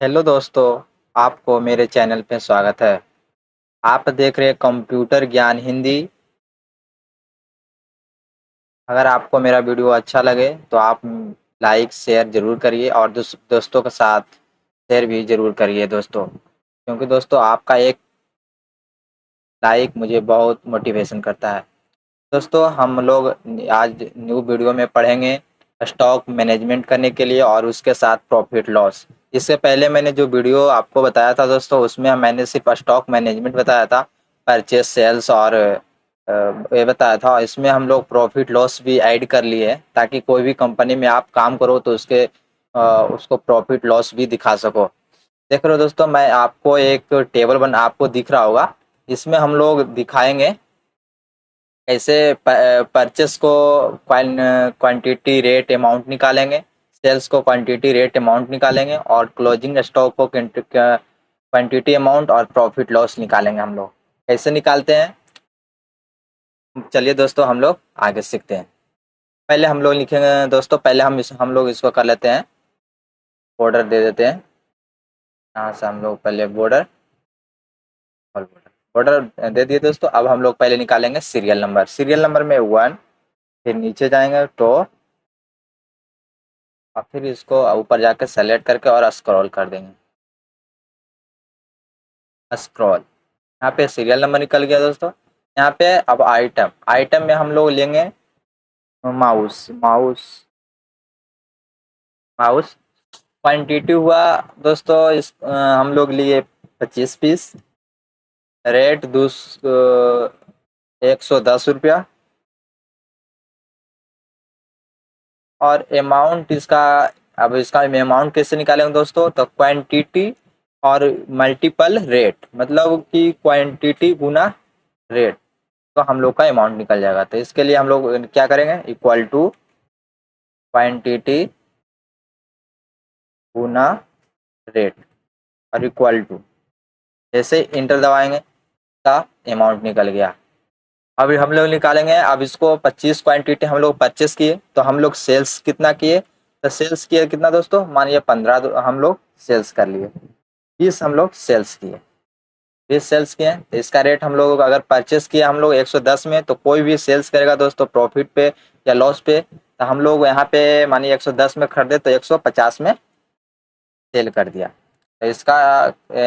Hello दोस्तों, आपको मेरे चैनल पे स्वागत है। आप देख रहे हैं कंप्यूटर ज्ञान हिंदी। अगर आपको मेरा वीडियो अच्छा लगे तो आप लाइक शेयर ज़रूर करिए और दोस्तों के साथ शेयर भी ज़रूर करिए दोस्तों, क्योंकि दोस्तों आपका एक लाइक मुझे बहुत मोटिवेशन करता है। दोस्तों हम लोग आज न्यू वीडियो में पढ़ेंगे स्टॉक मैनेजमेंट करने के लिए और उसके साथ प्रॉफिट लॉस। इससे पहले मैंने जो वीडियो आपको बताया था दोस्तों, उसमें मैंने सिर्फ स्टॉक मैनेजमेंट बताया था, परचेस सेल्स और ये बताया था। इसमें हम लोग प्रॉफिट लॉस भी ऐड कर लिए हैं ताकि कोई भी कंपनी में आप काम करो तो उसको प्रॉफिट लॉस भी दिखा सको। देख रहे हो दोस्तों, मैं आपको एक टेबल बना आपको दिख रहा होगा। इसमें हम लोग दिखाएंगे ऐसे परचेस को क्वांटिटी रेट अमाउंट निकालेंगे, सेल्स को क्वांटिटी रेट अमाउंट निकालेंगे और क्लोजिंग स्टॉक को क्वांटिटी अमाउंट और प्रॉफिट लॉस निकालेंगे। हम लोग कैसे निकालते हैं, चलिए दोस्तों हम लोग आगे सीखते हैं। पहले हम लोग लिखेंगे दोस्तों, पहले हम लोग इसको कर लेते हैं, बॉर्डर दे देते हैं। यहाँ से हम लोग पहले बॉर्डर और बॉर्डर दे दिए दोस्तों। अब हम लोग पहले निकालेंगे सीरियल नंबर। सीरियल नंबर में 1, फिर नीचे जाएंगे तो और फिर इसको ऊपर जाकर सेलेक्ट करके और स्क्रॉल कर देंगे। स्क्रॉल, यहाँ पे सीरियल नंबर निकल गया दोस्तों। यहाँ पे अब आइटम, आइटम में हम लोग लेंगे माउस। माउस क्वांटिटी हुआ दोस्तों, हम लोग लिए 25 पीस। रेट 110 रुपया। और अमाउंट इसका, अब इसका अमाउंट कैसे निकालेंगे दोस्तों, तो क्वांटिटी और मल्टीपल रेट, मतलब कि क्वांटिटी गुना रेट, तो हम लोग का अमाउंट निकल जाएगा। तो इसके लिए हम लोग क्या करेंगे, इक्वल टू क्वांटिटी गुना रेट और इक्वल टू, जैसे इंटर दबाएंगे का अमाउंट निकल गया। अब हम लोग निकालेंगे, अब इसको 25 क्वांटिटी हम लोग परचेस किए तो हम लोग सेल्स कितना किए, तो सेल्स किए कितना दोस्तों, मानिए 15 हम लोग सेल्स कर लिए। 20 हम लोग सेल्स किए, 20 सेल्स किए तो इसका रेट हम लोग अगर परचेस किया हम लोग 110 में, तो कोई भी सेल्स करेगा दोस्तों प्रॉफिट पे या लॉस पे, तो हम लोग यहाँ पे मानिए 110 में खरीदे तो 150 में सेल कर दिया। तो इसका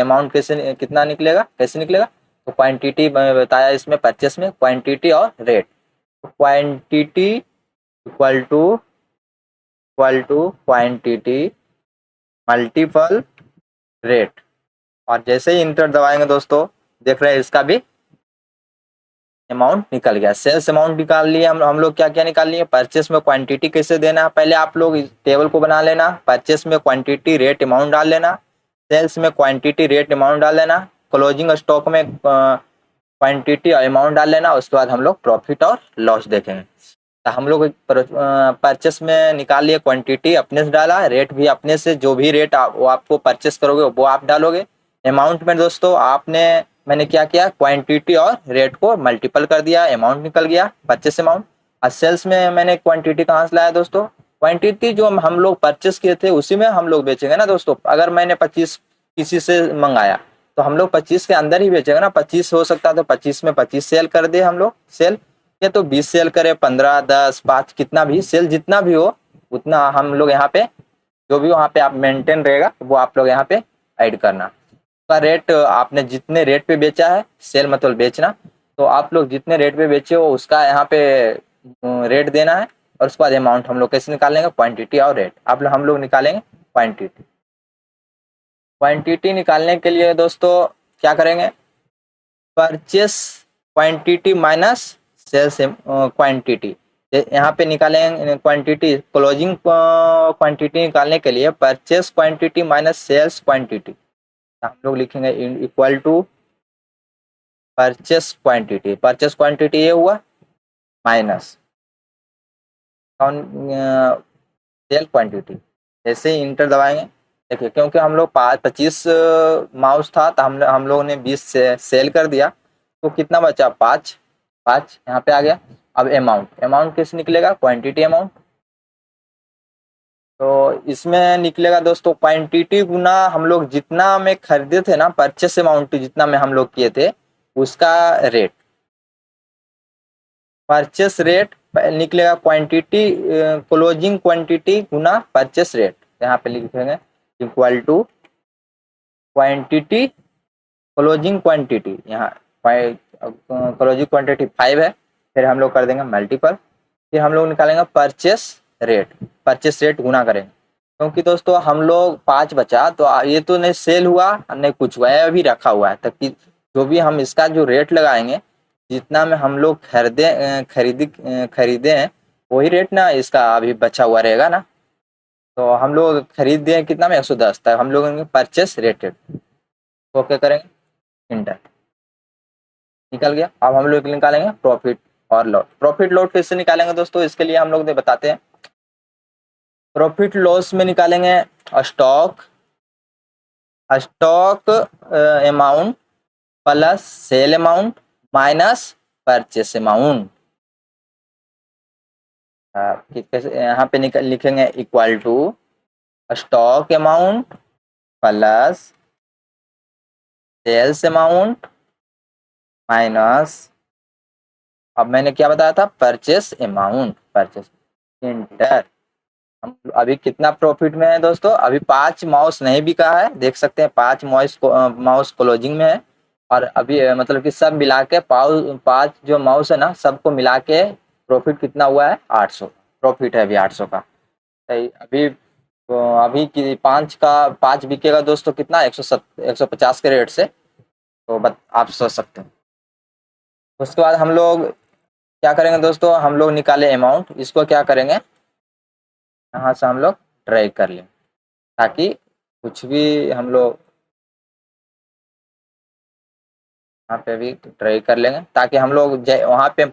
अमाउंट कैसे कितना निकलेगा, कैसे निकलेगा, तो क्वांटिटी मैं बताया इसमें परचेस में, क्वांटिटी और rate. Quantity equal to quantity multiple rate, और जैसे ही इंटर दबाएंगे दोस्तों, देख रहे हैं इसका भी अमाउंट निकल गया। सेल्स अमाउंट निकाल लिए हम लोग क्या क्या निकाल लिए, परचेस में क्वांटिटी कैसे देना है, पहले आप लोग इस टेबल को बना लेना। परचेस में क्वांटिटी रेट अमाउंट डाल लेना, सेल्स में क्वांटिटी रेट अमाउंट डाल लेना, क्लोजिंग स्टॉक में क्वांटिटी और अमाउंट डाल लेना। उसके बाद हम लोग प्रॉफिट और लॉस देखेंगे। तो हम लोग परचेस में निकाल लिए, क्वांटिटी अपने से डाला, रेट भी अपने से, जो भी रेट वो आपको परचेस करोगे वो आप डालोगे। अमाउंट में दोस्तों मैंने क्या किया, क्वांटिटी और रेट को मल्टीपल कर दिया, अमाउंट निकल गया परचेस अमाउंट। और सेल्स में मैंने क्वांटिटी कहाँ से लाया दोस्तों, क्वांटिटी जो हम लोग परचेस किए थे उसी में हम लोग बेचेंगे ना दोस्तों। अगर मैंने 25 किसी से मंगाया तो हम लोग 25 के अंदर ही बेचेंगे ना। 25 हो सकता है तो 25 में 25 सेल कर दे हम लोग सेल, या तो 20 सेल करे, 15, 10, 5, कितना भी सेल जितना भी हो उतना हम लोग यहाँ पे, जो भी वहाँ पे आप मेंटेन रहेगा वो आप लोग यहाँ पे ऐड करना। का रेट आपने जितने रेट पे बेचा है, सेल मतलब बेचना, तो आप लोग जितने रेट पे बेचे हो उसका यहाँ पे रेट देना है। और उसके बाद अमाउंट हम लोग कैसे निकालेंगे, क्वांटिटी और रेट। अब हम लोग निकालेंगे क्वांटिटी। क्वांटिटी निकालने के लिए दोस्तों क्या करेंगे, purchase quantity minus sales quantity, यहाँ पे निकालेंगे क्वांटिटी। क्लोजिंग क्वांटिटी निकालने के लिए purchase quantity minus sales quantity, हम लोग लिखेंगे equal to purchase quantity. Purchase quantity ये हुआ माइनस सेल क्वांटिटी। जैसे ही इंटर दबाएंगे, देखिए क्योंकि हम लोग 25 माउस था तो हम लोगों ने 20 से सेल कर दिया, तो कितना बचा, 5 5 यहाँ पे आ गया। अब अमाउंट, अमाउंट कैसे निकलेगा, क्वांटिटी अमाउंट। तो इसमें निकलेगा दोस्तों क्वांटिटी गुना हम लोग जितना में खरीदे थे ना, परचेस अमाउंट जितना में हम लोग किए थे उसका रेट। परचेस रेट निकलेगा क्वांटिटी, क्लोजिंग क्वांटिटी गुना परचेस रेट। यहाँ पे लिखेंगे equal to quantity closing quantity. यहाँ क्लोजिंग क्वांटिटी 5 है, फिर हम लोग कर देंगे मल्टीपल, फिर हम लोग निकालेंगे परचेस रेट। परचेस रेट गुना करेंगे, क्योंकि दोस्तों हम लोग 5 बचा तो ये तो नहीं सेल हुआ नहीं कुछ हुआ है, अभी रखा हुआ है। तब कि जो भी हम इसका जो रेट लगाएंगे, जितना में हम लोग खरीदे हैं वही रेट ना इसका अभी बचा हुआ रहेगा ना। तो हम लोग खरीदे हैं कितना में 110, तब हम लोग परचेस रेटेड। तो क्या करेंगे, इंटर, निकल गया। अब हम लोग निकालेंगे प्रॉफिट और लॉस। प्रॉफिट लॉस कैसे निकालेंगे दोस्तों, इसके लिए हम लोग बताते हैं। प्रॉफिट लॉस में निकालेंगे stock stock amount plus sale amount minus purchase amount. यहाँ पे लिखेंगे इक्वल टू stock amount plus sales amount minus, अब मैंने क्या बताया था, परचेस अमाउंट। Purchase, inter. हम अभी कितना प्रॉफिट में है दोस्तों, अभी 5 माउस नहीं बिका है, देख सकते हैं 5 माउस क्लोजिंग में है। और अभी मतलब कि सब मिला के 5 जो माउस है ना सबको मिला के प्रॉफिट कितना हुआ है, 800 प्रॉफिट है अभी 800 का। सही। अभी तो अभी की 5 बिकेगा दोस्तों कितना, 150 के रेट से। तो आप सोच सकते हैं। उसके बाद हम लोग क्या करेंगे दोस्तों, हम लोग निकाले अमाउंट, इसको क्या करेंगे यहाँ से हम लोग ड्रैग कर लें, ताकि कुछ भी हम लोग यहाँ पे भी ड्रैग कर लेंगे, ताकि हम लोग वहाँ पे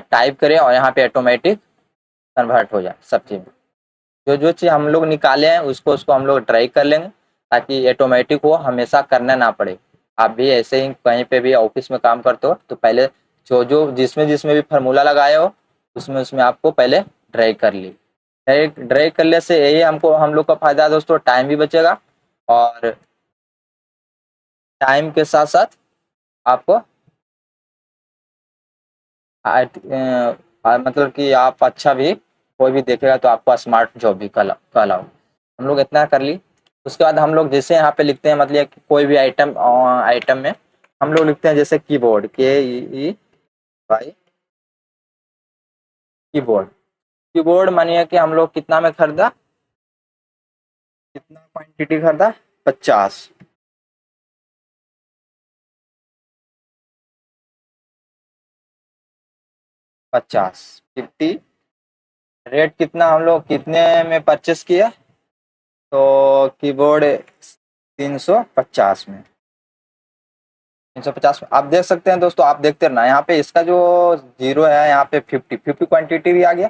टाइप करें और यहाँ पे ऑटोमेटिक कन्वर्ट हो जाए सब चीज़। जो जो चीज़ हम लोग निकाले हैं उसको हम लोग ड्रैग कर लेंगे, ताकि ऑटोमेटिक वो हमेशा करना ना पड़े। आप भी ऐसे ही कहीं पे भी ऑफिस में काम करते हो तो पहले जो जो जिसमें जिसमें भी फार्मूला लगाए हो उसमें उसमें आपको पहले ड्रैग कर ली। ड्रैग करने से यही हमको हम लोग का फायदा है दोस्तों, टाइम भी बचेगा और टाइम के साथ साथ आपको मतलब कि आप अच्छा भी कोई भी देखेगा तो आपको स्मार्ट जॉब भी कहलाओ। हम लोग इतना कर ली। उसके बाद हम लोग जैसे यहाँ पे लिखते हैं, मतलब कि कोई भी आइटम में हम लोग लिखते हैं जैसे कीबोर्ड, KEY कीबोर्ड। कीबोर्ड मानिए कि हम लोग कितना में खरीदा, कितना क्वांटिटी खरीदा, 50। 50 रेट कितना हम लोग कितने में परचेस किया, तो कीबोर्ड 350 में। 350 में आप देख सकते हैं दोस्तों, आप देखते रहना यहाँ पे इसका जो जीरो है यहाँ पे 50 क्वांटिटी भी आ गया।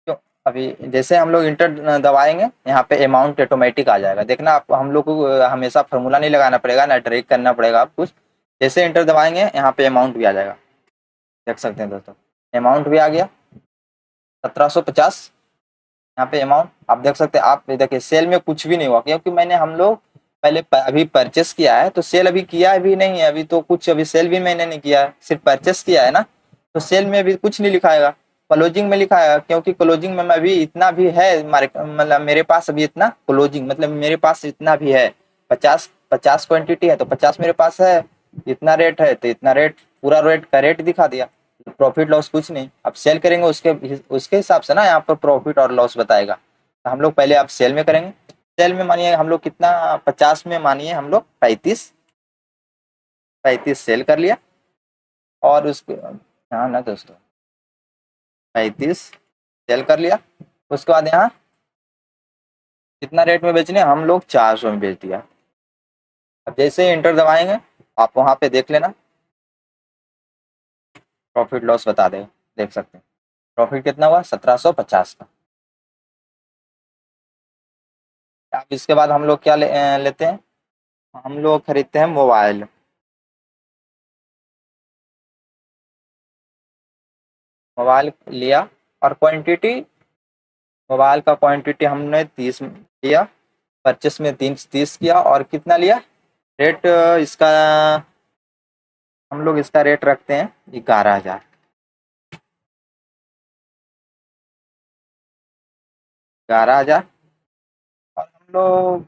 तो अभी जैसे हम लोग इंटर दबाएंगे यहाँ पे अमाउंट ऑटोमेटिक आ जाएगा। देखना आप, हम लोग को हमेशा फार्मूला नहीं लगाना पड़ेगा ना ट्रैक करना पड़ेगा आप कुछ। जैसे इंटर दबाएंगे यहाँ पे अमाउंट भी आ जाएगा, देख सकते हैं दोस्तों, अमाउंट भी आ गया 1750। यहाँ पे अमाउंट आप देख सकते हैं। आप देखिए सेल में कुछ भी नहीं हुआ, क्योंकि मैंने हम लोग पहले अभी परचेस किया है, तो सेल अभी किया भी नहीं है, अभी तो कुछ अभी सेल भी मैंने नहीं किया है, सिर्फ परचेस किया है ना। तो सेल में अभी कुछ नहीं लिखाएगा, क्लोजिंग में लिखाएगा, क्योंकि क्लोजिंग में अभी इतना भी है मतलब मेरे पास अभी इतना क्लोजिंग मतलब मेरे पास इतना भी है। 50 क्वांटिटी है तो 50 मेरे पास है, इतना रेट है तो इतना रेट, पूरा रेट का रेट दिखा दिया। प्रॉफिट लॉस कुछ नहीं, अब सेल करेंगे उसके उसके हिसाब से ना यहाँ पर प्रॉफिट और लॉस बताएगा। तो हम लोग पहले अब सेल में करेंगे। सेल में मानिए हम लोग कितना, 50 में मानिए हम लोग 35 सेल कर लिया। और उसके, हाँ ना दोस्तों, 35 सेल कर लिया। उसके बाद यहाँ कितना रेट में बेचने, हम लोग 400 में बेच दिया। अब जैसे ही इंटर दबाएंगे आप वहाँ पे देख लेना, प्रॉफिट लॉस बता देगा, देख सकते हैं प्रॉफिट कितना हुआ, 1750 का। अब इसके बाद हम लोग क्या लेते हैं, हम लोग खरीदते हैं मोबाइल। मोबाइल लिया और क्वांटिटी मोबाइल का क्वांटिटी हमने 30 लिया, परचेस में 30 किया, और कितना लिया रेट इसका, हम लोग इसका रेट रखते हैं 11,000। 11,000 और हम लोग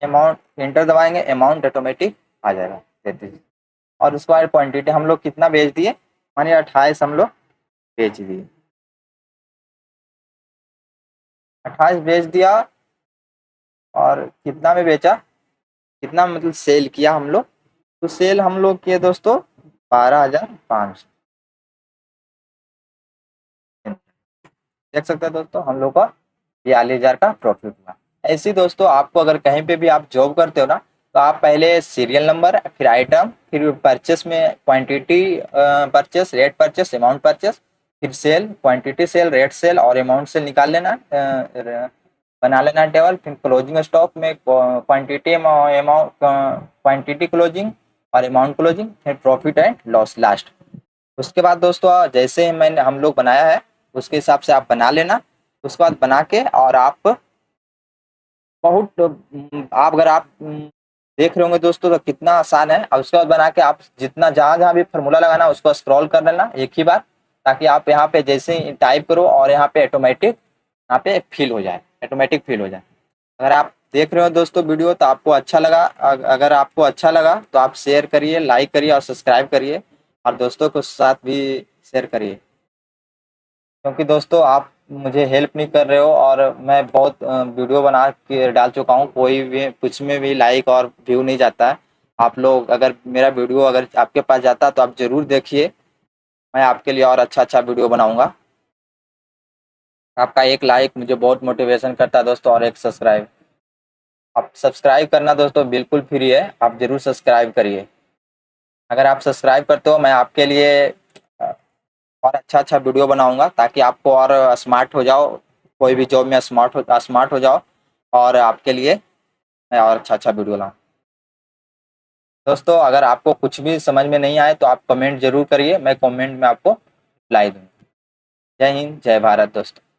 अमाउंट इंटर दबाएंगे, अमाउंट ऑटोमेटिक आ जाएगा 33। और उसके बाद क्वांटिटी हम लोग कितना बेच दिए, मानिए 28 हम लोग बेच दिए, 28 बेच दिया। और कितना में बेचा, कितना मतलब सेल किया हम लोग, तो सेल हम लोग किए दोस्तों 12,500। देख सकते हैं दोस्तों हम लोग का 42,000 का प्रॉफिट हुआ। ऐसे ही दोस्तों आपको अगर कहीं पे भी आप जॉब करते हो ना, तो आप पहले सीरियल नंबर, फिर आइटम, फिर परचेस में quantity purchase, rate purchase, amount purchase, फिर sale, quantity sale, rate sale और अमाउंट सेल निकाल लेना, बना लेना टेबल। फिर क्लोजिंग स्टॉक में क्वांटिटी, अमाउंट, क्वांटिटी क्लोजिंग और अमाउंट क्लोजिंग, फिर प्रॉफिट एंड लॉस लास्ट। उसके बाद दोस्तों जैसे मैंने हम लोग बनाया है उसके हिसाब से आप बना लेना। उसके बाद बना के और आप बहुत आप अगर आप देख रहे होंगे दोस्तों तो कितना आसान है। और उसके बाद बना के आप जितना जहाँ जहाँ भी फार्मूला लगाना उसको स्क्रॉल कर लेना एक ही बार, ताकि आप यहाँ पे जैसे ही टाइप करो और यहाँ पे ऑटोमेटिक यहाँ पे फिल हो जाए, ऑटोमेटिक फिल हो जाए। अगर आप देख रहे हो दोस्तों वीडियो तो आपको अच्छा लगा, अगर आपको अच्छा लगा तो आप शेयर करिए, लाइक करिए और सब्सक्राइब करिए, और दोस्तों के साथ भी शेयर करिए। क्योंकि दोस्तों आप मुझे हेल्प नहीं कर रहे हो और मैं बहुत वीडियो बना के डाल चुका हूँ, कोई भी कुछ में भी लाइक और व्यू नहीं जाता है। आप लोग अगर मेरा वीडियो अगर आपके पास जाता तो आप ज़रूर देखिए, मैं आपके लिए और अच्छा अच्छा वीडियो बनाऊंगा। आपका एक लाइक मुझे बहुत मोटिवेशन करता है दोस्तों, और एक सब्सक्राइब, आप सब्सक्राइब करना दोस्तों बिल्कुल फ्री है, आप ज़रूर सब्सक्राइब करिए। अगर आप सब्सक्राइब करते हो मैं आपके लिए और अच्छा अच्छा वीडियो बनाऊंगा, ताकि आपको और स्मार्ट हो जाओ, कोई भी जॉब में स्मार्ट हो जाओ, और आपके लिए मैं और अच्छा अच्छा वीडियो लाऊं। दोस्तों अगर आपको कुछ भी समझ में नहीं आए तो आप कमेंट जरूर करिए, मैं कमेंट में आपको रिप्लाई दूंगा। जय हिंद, जय भारत दोस्तों।